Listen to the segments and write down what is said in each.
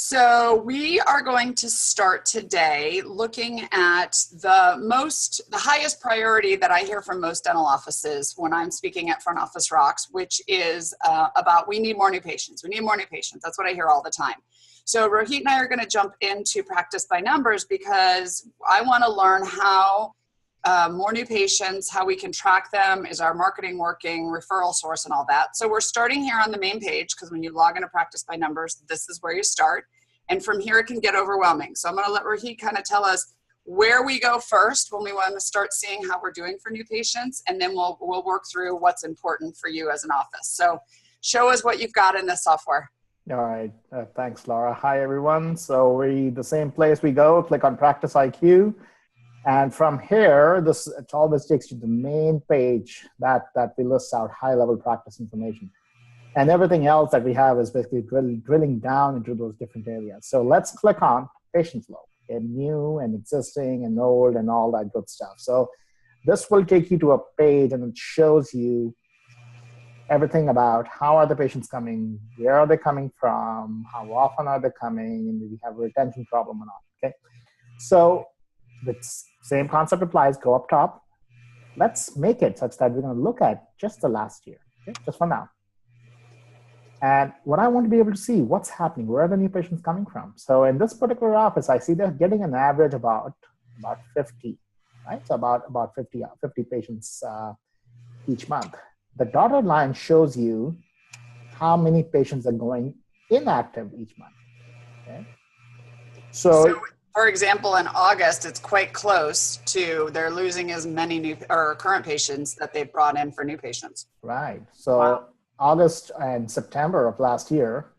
So we are going to start today looking at the highest priority that I hear from most dental offices when I'm speaking at Front Office Rocks, which is about we need more new patients. We need more new patients. That's what I hear all the time. So Rohit and I are going to jump into practice by numbers because I want to learn how more new patients, how we can track them, is our marketing working, referral source, and all that. So we're starting here on the main page because when you log into practice by numbers, this is where you start. And from here, it can get overwhelming. So I'm going to let Rohit kind of tell us where we go first when we want to start seeing how we're doing for new patients, and then we'll work through what's important for you as an office. So show us what you've got in this software. All right. Thanks, Laura. Hi, everyone. So the same place we go, click on Practice IQ. And from here, it always takes you to the main page that we list out high-level practice information. And everything else that we have is basically drilling down into those different areas. So let's click on patient flow, and new and existing and old and all that good stuff. So this will take you to a page and it shows you everything about how are the patients coming, where are they coming from, how often are they coming, and do we have a retention problem or not, okay? So the same concept applies, go up top. Let's make it such that we're going to look at just the last year, okay? Just for now. And what I want to be able to see, what's happening, where are the new patients coming from? So in this particular office, I see they're getting an average about 50, right? So about 50 patients each month. The dotted line shows you how many patients are going inactive each month, okay? So for example, in August, it's quite close to they're losing as many new or current patients that they've brought in for new patients. Right. So August and September of last year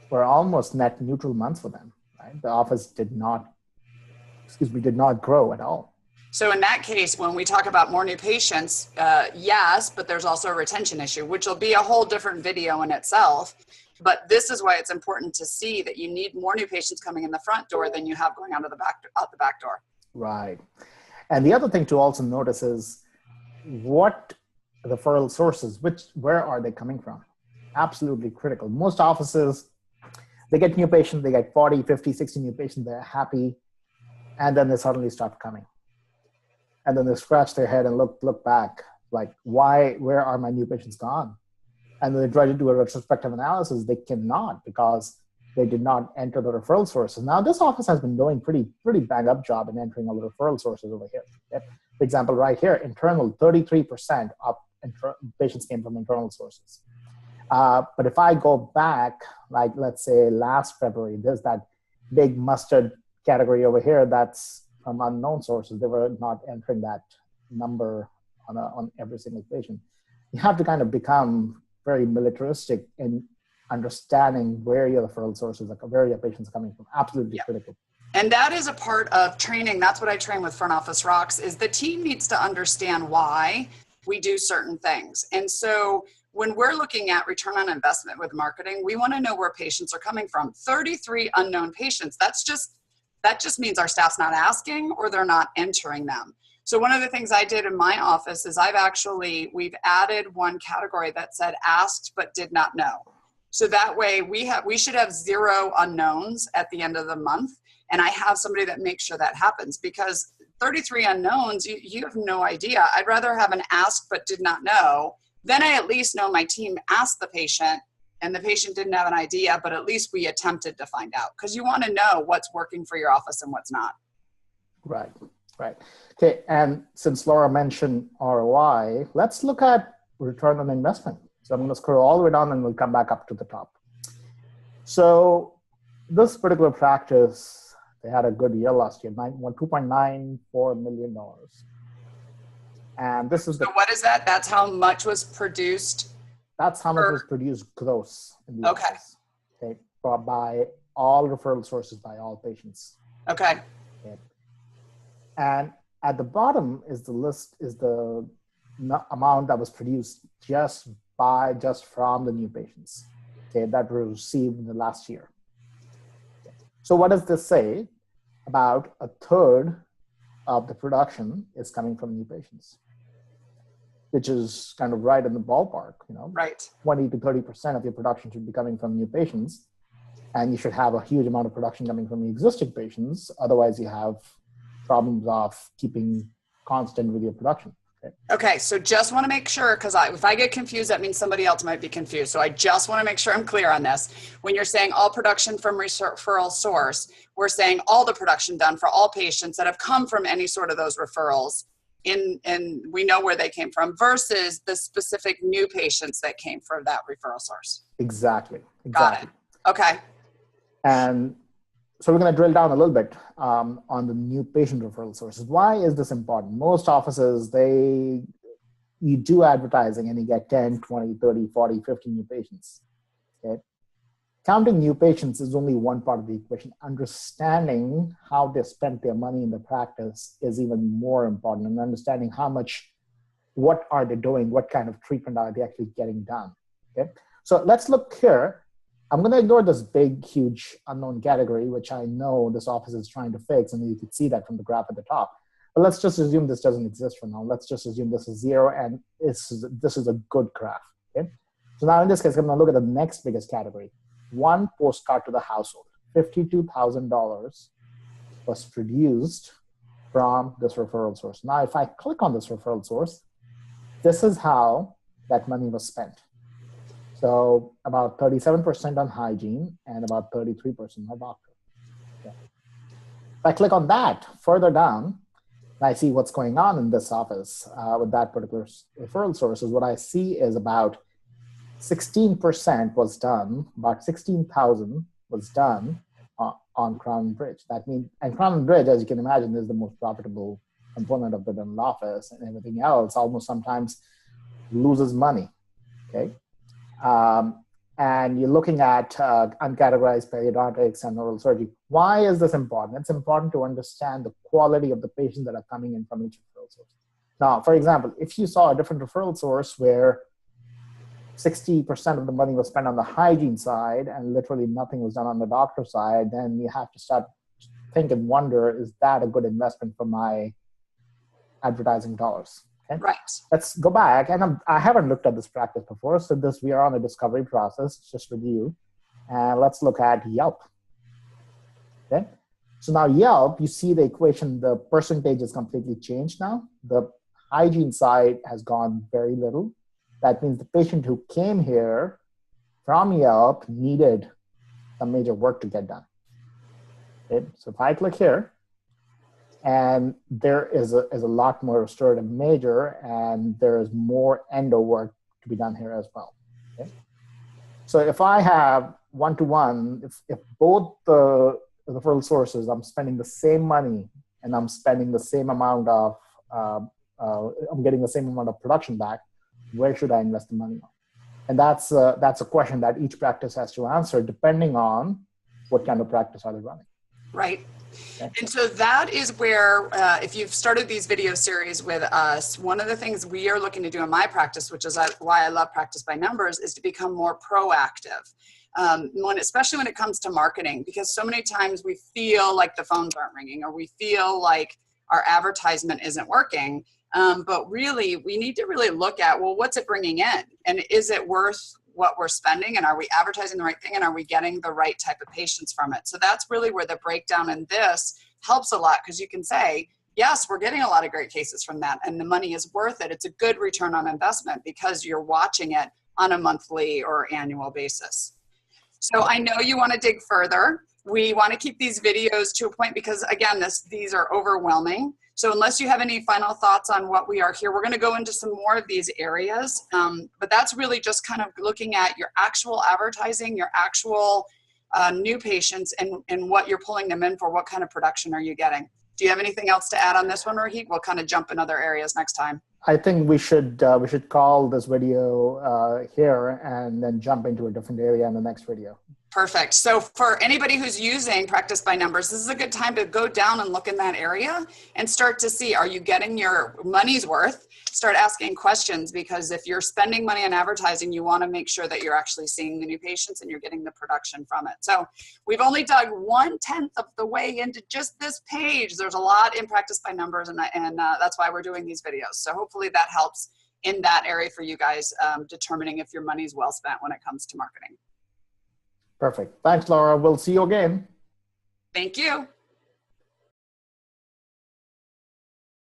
were almost net neutral months for them, right? The office did not grow at all. So in that case, when we talk about more new patients, yes, but there's also a retention issue, which will be a whole different video in itself. But this is why it's important to see that you need more new patients coming in the front door than you have going out the back door. Right. And the other thing to also notice is what referral sources, where are they coming from? Absolutely critical. Most offices, they get new patients, they get 40, 50, 60 new patients, they're happy, and then they suddenly stop coming. And then they scratch their head and look back, like, where are my new patients gone? And then they try to do a retrospective analysis. They cannot because they did not enter the referral sources. Now, this office has been doing pretty bang up job in entering all the referral sources over here. Okay? For example, right here, internal, 33% of patients came from internal sources. But if I go back, like let's say last February, there's that big mustard category over here that's from unknown sources. They were not entering that number on every single patient. You have to kind of become very militaristic in understanding where your referral sources are, where your patients are coming from. Absolutely critical. And that is a part of training. That's what I train with Front Office Rocks, is the team needs to understand why we do certain things. And so when we're looking at return on investment with marketing, we want to know where patients are coming from. 33 unknown patients. That just means our staff's not asking or they're not entering them. So one of the things I did in my office is we've added one category that said asked but did not know. So that way we should have 0 unknowns at the end of the month. And I have somebody that makes sure that happens, because 33 unknowns, you have no idea. I'd rather have an asked but did not know. Then I at least know my team asked the patient and the patient didn't have an idea, but at least we attempted to find out, because you want to know what's working for your office and what's not. Right. Okay, and since Laura mentioned ROI, let's look at return on investment. So I'm going to scroll all the way down and we'll come back up to the top. So this particular practice, they had a good year last year, $2.94 million. And this is so what is that? That's how much was produced? That's how much was produced gross in the office. Okay, by all referral sources, by all patients. Okay. And at the bottom is the amount that was produced just from the new patients, okay, that were received in the last year. Okay. So what does this say? About a third of the production is coming from new patients, which is kind of right in the ballpark, Right. 20 to 30% of your production should be coming from new patients. and you should have a huge amount of production coming from the existing patients. Otherwise, you have problems of keeping constant with your production. Okay, so just want to make sure, because if I get confused, that means somebody else might be confused. So I just want to make sure I'm clear on this. When you're saying all production from referral source, we're saying all the production done for all patients that have come from any sort of those referrals, and we know where they came from, versus the specific new patients that came from that referral source. Exactly. Got it. Okay. And so we're going to drill down a little bit on the new patient referral sources. Why is this important? Most offices, you do advertising and you get 10, 20, 30, 40, 50 new patients. Okay? Counting new patients is only one part of the equation. Understanding how they spent their money in the practice is even more important, and understanding what are they doing, what kind of treatment are they actually getting done. Okay? So let's look here. I'm going to ignore this big, huge unknown category, which I know this office is trying to fix, and you can see that from the graph at the top. But let's just assume this doesn't exist for now. Let's just assume this is 0, and this is a good graph. Okay? So now in this case, I'm going to look at the next biggest category. One postcard to the household. $52,000 was produced from this referral source. Now, if I click on this referral source, this is how that money was spent. So about 37% on hygiene and about 33% on doctor. Okay. If I click on that further down, I see what's going on in this office with that particular referral source. What I see is about 16% was done, about 16,000 was done on Crown and Bridge. That means, and Crown and Bridge, as you can imagine, is the most profitable component of the dental office, and everything else almost sometimes loses money. Okay. And you're looking at uncategorized periodontics and oral surgery. Why is this important? It's important to understand the quality of the patients that are coming in from each referral source. Now, for example, if you saw a different referral source where 60% of the money was spent on the hygiene side and literally nothing was done on the doctor side, then you have to start think and wonder, is that a good investment for my advertising dollars? Okay. Right. Let's go back, and I haven't looked at this practice before, so we are on a discovery process, just review, and let's look at Yelp. Okay, so now Yelp, you see the equation, the percentage is completely changed now. The hygiene side has gone very little. That means the patient who came here from Yelp needed some major work to get done. Okay, so if I click here, and there is a lot more restorative major, and there is more endo work to be done here as well. Okay? So if I have one-to-one, if both the referral sources, I'm spending the same money and I'm spending the same amount of, I'm getting the same amount of production back, where should I invest the money on? And that's a question that each practice has to answer depending on what kind of practice are they running. Right. And so that is where, if you've started these video series with us, one of the things we are looking to do in my practice, which is why I love Practice by Numbers, is to become more proactive. Especially when it comes to marketing, because so many times we feel like the phones aren't ringing, or we feel like our advertisement isn't working. But really, we need to really look at, well, what's it bringing in? And is it worth what we're spending, and are we advertising the right thing, and are we getting the right type of patients from it? So that's really where the breakdown in this helps a lot, because you can say, yes, we're getting a lot of great cases from that, and the money is worth it. It's a good return on investment because you're watching it on a monthly or annual basis. So I know you want to dig further. We want to keep these videos to a point because, again, these are overwhelming. So unless you have any final thoughts on what we are here, we're going to go into some more of these areas. But that's really just kind of looking at your actual advertising, your actual new patients, and what you're pulling them in for. What kind of production are you getting? Do you have anything else to add on this one, Rohit? We'll kind of jump in other areas next time. I think we should call this video here and then jump into a different area in the next video. Perfect. So for anybody who's using Practice by Numbers, this is a good time to go down and look in that area and start to see, are you getting your money's worth? Start asking questions, because if you're spending money on advertising, you want to make sure that you're actually seeing the new patients and you're getting the production from it. So we've only dug 1/10 of the way into just this page. There's a lot in Practice by Numbers, and that's why we're doing these videos. So hopefully that helps in that area for you guys, determining if your money's well spent when it comes to marketing. Perfect. Thanks, Laura. We'll see you again. Thank you.